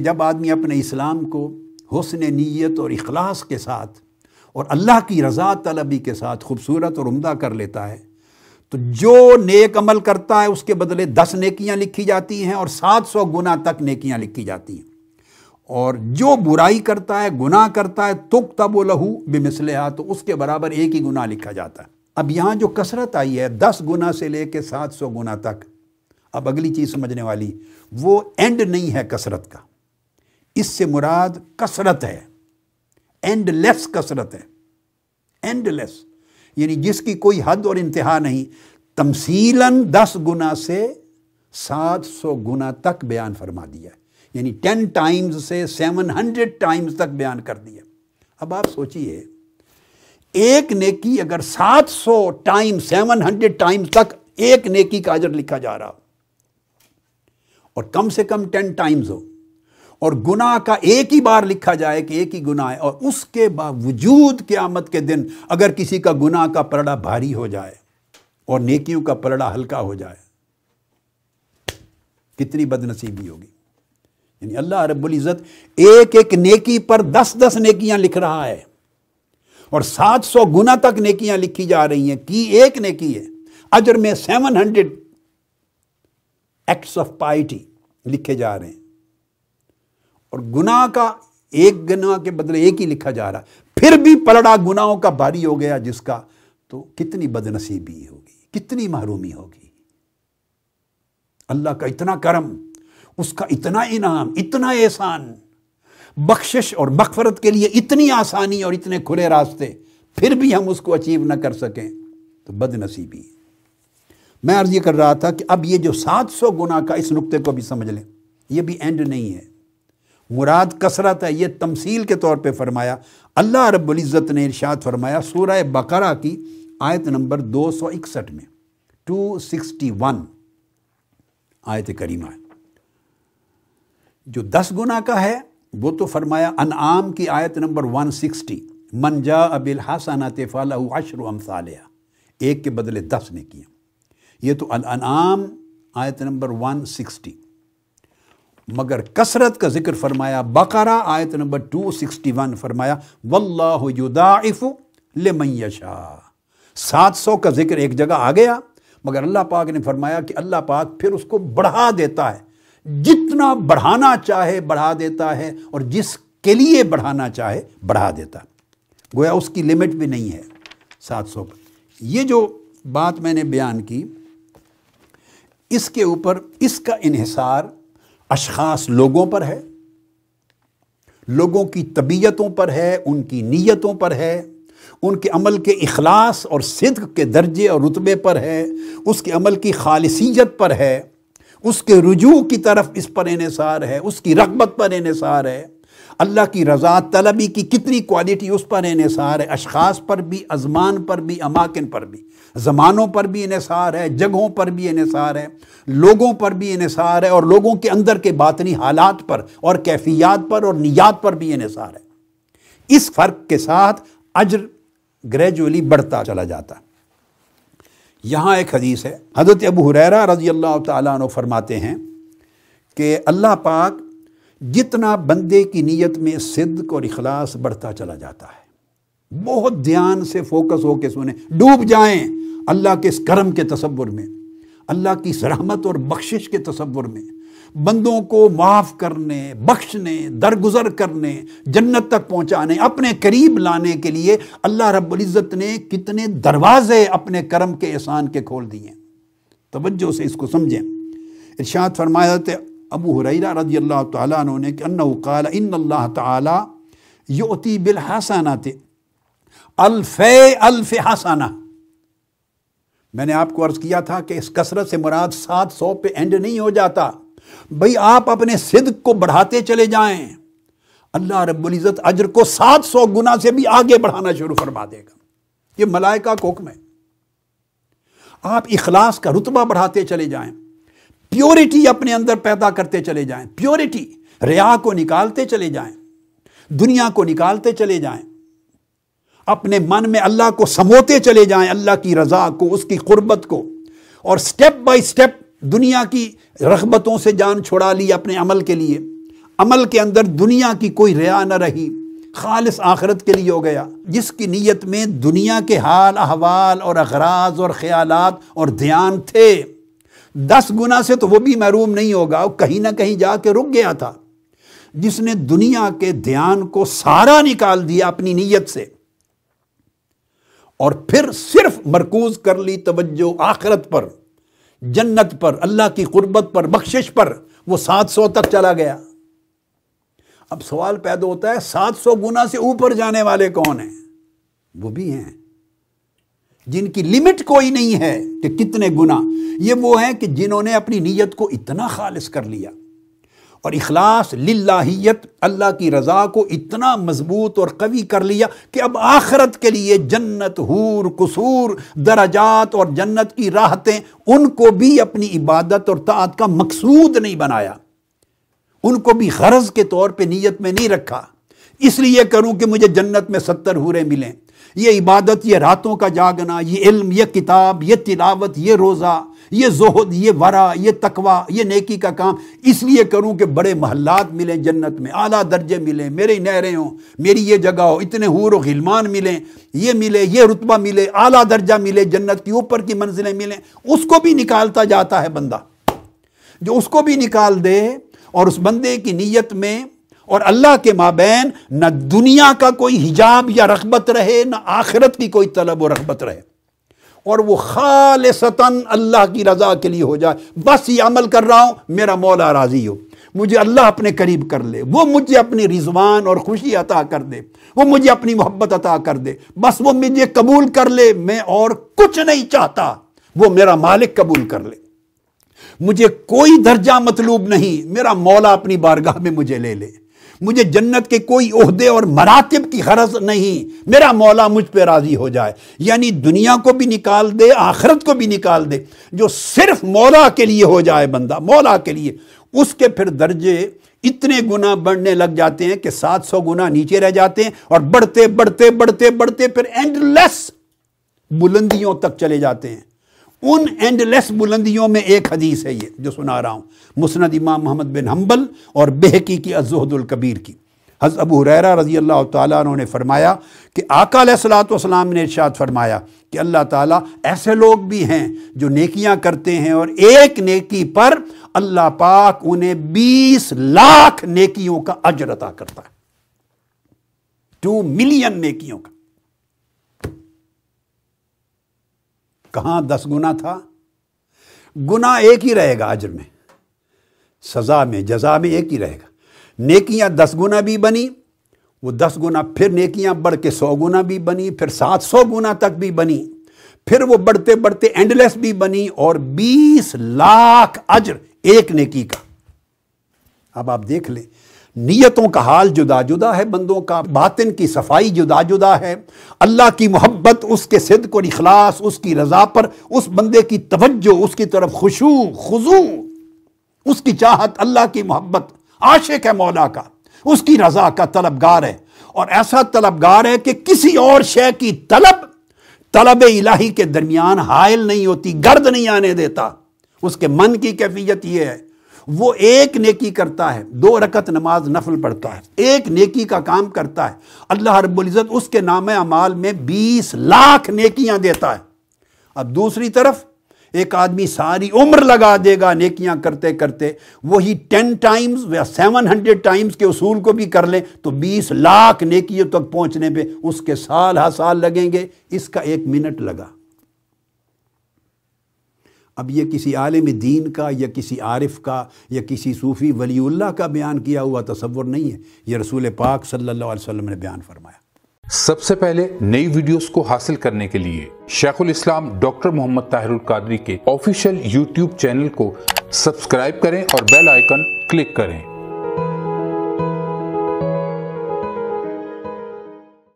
جب آدمی اپنے اسلام کو حسن نیت اور اخلاص کے ساتھ اور اللہ کی رضا طلبی کے ساتھ خوبصورت اور عمدہ کر لیتا ہے تو جو نیک عمل کرتا ہے اس کے بدلے 10 نیکیاں لکھی جاتی ہیں اور 700 گنا تک نیکیاں لکھی جاتی ہیں، اور جو برائی کرتا ہے، گناہ کرتا ہے تُکتب لہ بمثلہا، تو اس کے برابر ایک ہی گناہ لکھا جاتا ہے۔ اب یہاں جو کثرت آئی ہے 10 گنا سے لے کے 700 گنا تک، اب اگلی چیز سمجھنے والی، وہ اینڈ نہیں ہے کثرت کا، اس سے مراد کثرت ہے، اینڈ لیس کثرت ہے، اینڈ لیس، یعنی جس کی کوئی حد اور انتہا نہیں، تمثیلاً 10 گنا سے 700 گنا تک بیان فرما دیا ہے، یعنی 10 ٹائمز سے 700 ٹائمز تک بیان کر دیا۔ اب آپ سوچئے ایک نیکی اگر 700 ٹائم 700 ٹائمز تک ایک نیکی کا اجر لکھا جا رہا ہو، اور کم سے کم 10 ٹائمز ہو، اور گناہ کا ایک ہی بار لکھا جائے کہ ایک ہی گناہ ہے، اور اس کے باوجود قیامت کے دن اگر کسی کا گناہ کا پلڑا بھاری ہو جائے اور نیکیوں کا پلڑا ہلکا ہو جائے، کتنی بد نصیبی ہوگی۔ یعنی اللہ رب العزت ایک ایک نیکی پر 10 نیکیاں لکھ رہا ہے، اور 700 گنا تک نیکیاں لکھی جا رہی ہیں، کی ایک نیکی ہے، اجر میں 700 ایکٹس آف پائٹی لکھے جا رہے ہیں، اور گناہ کا ایک گناہ کے بدلے ایک ہی لکھا جا رہا ہے، پھر بھی پلڑا گناہوں کا بھاری ہو گیا جس کا، تو کتنی بد نصیبی ہوگی، کتنی محرومی ہوگی۔ اللہ کا اتنا کرم، اس کا اتنا انعام، اتنا احسان، بخشش اور مغفرت کے لیے اتنی آسانی اور اتنے کھلے راستے، پھر بھی ہم اس کو اچیو نہ کر سکیں تو بد نصیبی۔ میں عرض یہ کر رہا تھا کہ اب یہ جو 700 گنا کا، اس نقطے کو بھی سمجھ لیں، یہ بھی اینڈ نہیں ہے، مراد کثرت ہے۔ یہ تمثیل کے طور پہ فرمایا۔ اللہ رب العزت نے ارشاد فرمایا سورہ بقرہ کی آیت نمبر 261 میں، 261 آیت کریمہ ہے، جو 10 گنا کا ہے وہ تو فرمایا انعام کی آیت نمبر 160، من جاء بالحسنۃ فلہ 10 امثالہا، ایک کے بدلے 10 نیکیاں۔ یہ تو الانعام آیت نمبر 160، مگر کثرت کا ذکر فرمایا بقرہ آیت نمبر 261، فرمایا واللہ یضاعف لمن یشاء۔ 700 کا ذکر ایک جگہ آ گیا، مگر اللہ پاک نے فرمایا کہ اللہ پاک پھر اس کو بڑھا دیتا ہے، جتنا بڑھانا چاہے بڑھا دیتا ہے، اور جس کے لیے بڑھانا چاہے بڑھا دیتا ہے، گویا اس کی لمٹ بھی نہیں ہے 700 پر۔ یہ جو بات میں نے بیان کی، اس کے اوپر اس کا انحصار اشخاص لوگوں پر ہے، لوگوں کی طبیعتوں پر ہے، ان کی نیتوں پر ہے، ان کے عمل کے اخلاص اور صدق کے درجے اور رتبے پر ہے، اس کے عمل کی خالصیت پر ہے، اس کے رجوع کی طرف اس پر انحصار ہے، اس کی رغبت پر انحصار ہے، اللہ کی رضا طلبی کی کتنی کوالٹی اس پر انحصار ہے، اشخاص پر بھی، ازمان پر بھی، اماکن پر بھی، زمانوں پر بھی انحصار ہے، جگہوں پر بھی انحصار ہے، لوگوں پر بھی انحصار ہے، اور لوگوں کے اندر کے باطنی حالات پر اور کیفیات پر اور نیات پر بھی انحصار ہے۔ اس فرق کے ساتھ اجر گریجولی بڑھتا چلا جاتا ہے۔ یہاں ایک حدیث ہے، حضرت ابو ہریرہ رضی اللہ تعالیٰ عنہ فرماتے ہیں کہ اللہ پاک جتنا بندے کی نیت میں صدق اور اخلاص بڑھتا چلا جاتا ہے، بہت دھیان سے فوکس ہو کے سنیں، ڈوب جائیں اللہ کے اس کرم کے تصور میں، اللہ کی اس رحمت اور بخشش کے تصور میں، بندوں کو معاف کرنے، بخشنے، درگزر کرنے، جنت تک پہنچانے، اپنے قریب لانے کے لیے اللہ رب العزت نے کتنے دروازے اپنے کرم کے احسان کے کھول دیے۔ توجہ سے اس کو سمجھیں۔ ارشاد فرمایا حضرت ابو ہریرہ رضی اللہ تعالیٰ عنہ نے کہ انہ قال ان اللہ تعالیٰ یؤتی بالحسنات الف الف حسنہ۔ میں نے آپ کو عرض کیا تھا کہ اس کثرت سے مراد 700 پہ اینڈ نہیں ہو جاتا، بھئی آپ اپنے صدق کو بڑھاتے چلے جائیں، اللہ رب العزت اجر کو 700 گنا سے بھی آگے بڑھانا شروع فرما دے گا۔ یہ ملائکہ کا حکم ہے۔ آپ اخلاص کا رتبہ بڑھاتے چلے جائیں، پیورٹی اپنے اندر پیدا کرتے چلے جائیں، پیورٹی، ریا کو نکالتے چلے جائیں، دنیا کو نکالتے چلے جائیں، اپنے من میں اللہ کو سموتے چلے جائیں، اللہ کی رضا کو، اس کی قربت کو، اور سٹیپ بائی سٹیپ دنیا کی رغبتوں سے جان چھڑا لی اپنے عمل کے لیے، عمل کے اندر دنیا کی کوئی ریا نہ رہی، خالص آخرت کے لیے ہو گیا، جس کی نیت میں دنیا کے حال احوال اور اغراض اور خیالات اور دھیان تھے، 10 گنا سے تو وہ بھی محروم نہیں ہوگا، وہ کہیں نہ کہیں جا کے رک گیا تھا۔ جس نے دنیا کے دھیان کو سارا نکال دیا اپنی نیت سے اور پھر صرف مرکوز کر لی توجہ آخرت پر، جنت پر، اللہ کی قربت پر، بخشش پر، وہ 700 تک چلا گیا۔ اب سوال پیدا ہوتا ہے 700 گنا سے اوپر جانے والے کون ہیں؟ وہ بھی ہیں جن کی لمٹ کوئی نہیں ہے کہ کتنے گنا۔ یہ وہ ہیں کہ جنہوں نے اپنی نیت کو اتنا خالص کر لیا اور اخلاص للہیت، اللہ کی رضا کو اتنا مضبوط اور قوی کر لیا کہ اب آخرت کے لیے جنت، حور، قصور، درجات اور جنت کی راحتیں، ان کو بھی اپنی عبادت اور طاعت کا مقصود نہیں بنایا، ان کو بھی غرض کے طور پہ نیت میں نہیں رکھا، اس لیے کروں کہ مجھے جنت میں 70 حوریں ملیں۔ یہ عبادت، یہ راتوں کا جاگنا، یہ علم، یہ کتاب، یہ تلاوت، یہ روزہ، یہ زہد، یہ ورع، یہ تقوی، یہ نیکی کا کام اس لیے کروں کہ بڑے محلات ملیں جنت میں، اعلیٰ درجے ملیں، میری نہریں ہوں، میری یہ جگہ ہو، اتنے حور و غلمان ملیں، یہ رتبہ ملے، اعلیٰ درجہ ملے، جنت کی اوپر کی منزلیں ملیں۔ اس کو بھی نکالتا جاتا ہے بندہ، جو اس کو بھی نکال دے اور اس بندے کی نیت میں اور اللہ کے مابین نہ دنیا کا کوئی حجاب یا رغبت رہے، نہ آخرت کی کوئی طلب و رغبت رہے، اور وہ خالصتاً اللہ کی رضا کے لیے ہو جائے، بس یہ عمل کر رہا ہوں میرا مولا راضی ہو، مجھے اللہ اپنے قریب کر لے، وہ مجھے اپنی رضوان اور خوشی عطا کر دے، وہ مجھے اپنی محبت عطا کر دے، بس وہ مجھے قبول کر لے، میں اور کچھ نہیں چاہتا، وہ میرا مالک قبول کر لے، مجھے کوئی درجہ مطلوب نہیں، میرا مولا اپنی بارگاہ میں مجھے لے لے، مجھے جنت کے کوئی عہدے اور مراتب کی غرض نہیں، میرا مولا مجھ پہ راضی ہو جائے۔ یعنی دنیا کو بھی نکال دے، آخرت کو بھی نکال دے، جو صرف مولا کے لیے ہو جائے بندہ، مولا کے لیے، اس کے پھر درجے اتنے گنا بڑھنے لگ جاتے ہیں کہ 700 گنا نیچے رہ جاتے ہیں اور بڑھتے بڑھتے بڑھتے بڑھتے پھر اینڈ لیس بلندیوں تک چلے جاتے ہیں۔ ان اینڈ لیس بلندیوں میں ایک حدیث ہے یہ جو سنا رہا ہوں، مسند امام محمد بن حنبل اور بہقی کی الزہد الکبیر کی۔ حضرت ابو ہریرہ رضی اللہ تعالیٰ عنہ نے فرمایا کہ آقا علیہ الصلوۃ والسلام نے ارشاد فرمایا کہ اللہ تعالیٰ ایسے لوگ بھی ہیں جو نیکیاں کرتے ہیں اور ایک نیکی پر اللہ پاک انہیں 20 لاکھ نیکیوں کا اجر عطا کرتا ہے، 2 ملین نیکیوں کا۔ کہاں 10 گنا تھا؟ گنا ایک ہی رہے گا، اجر میں، سزا میں، جزا میں ایک ہی رہے گا۔ نیکیاں 10 گنا بھی بنی، وہ 10 گنا پھر نیکیاں بڑھ کے 100 گنا بھی بنی، پھر 700 گنا تک بھی بنی، پھر وہ بڑھتے بڑھتے اینڈ لیس بھی بنی، اور 20 لاکھ اجر ایک نیکی کا۔ اب آپ دیکھ لیں، نیتوں کا حال جدا جدا ہے، بندوں کا باطن کی صفائی جدا جدا ہے، اللہ کی محبت، اس کے صدق اور اخلاص، اس کی رضا پر اس بندے کی توجہ، اس کی طرف خشوع خضوع، اس کی چاہت، اللہ کی محبت، عاشق ہے مولا کا، اس کی رضا کا طلبگار ہے، اور ایسا طلبگار ہے کہ کسی اور شے کی طلب الہی کے درمیان حائل نہیں ہوتی، گرد نہیں آنے دیتا۔ اس کے من کی کیفیت یہ ہے، وہ ایک نیکی کرتا ہے، 2 رکعت نماز نفل پڑھتا ہے، ایک نیکی کا کام کرتا ہے، اللہ رب العزت اس کے نام اعمال میں 20 لاکھ نیکیاں دیتا ہے۔ اب دوسری طرف ایک آدمی ساری عمر لگا دے گا نیکیاں کرتے کرتے، وہی 10 ٹائمز یا 700 ٹائمز کے اصول کو بھی کر لیں تو 20 لاکھ نیکیوں تک پہنچنے پہ اس کے سال ہا سال لگیں گے، اس کا 1 منٹ لگا۔ اب یہ کسی عالم دین کا یا کسی عارف کا یا کسی صوفی ولی اللہ کا بیان کیا ہوا تصور نہیں ہے، یہ رسول پاک صلی اللہ علیہ وسلم نے بیان فرمایا۔ سب سے پہلے نئی ویڈیوز کو حاصل کرنے کے لیے شیخ الاسلام ڈاکٹر محمد طاہر القادری کے آفیشیل یوٹیوب چینل کو سبسکرائب کریں اور بیل آئیکن کلک کریں۔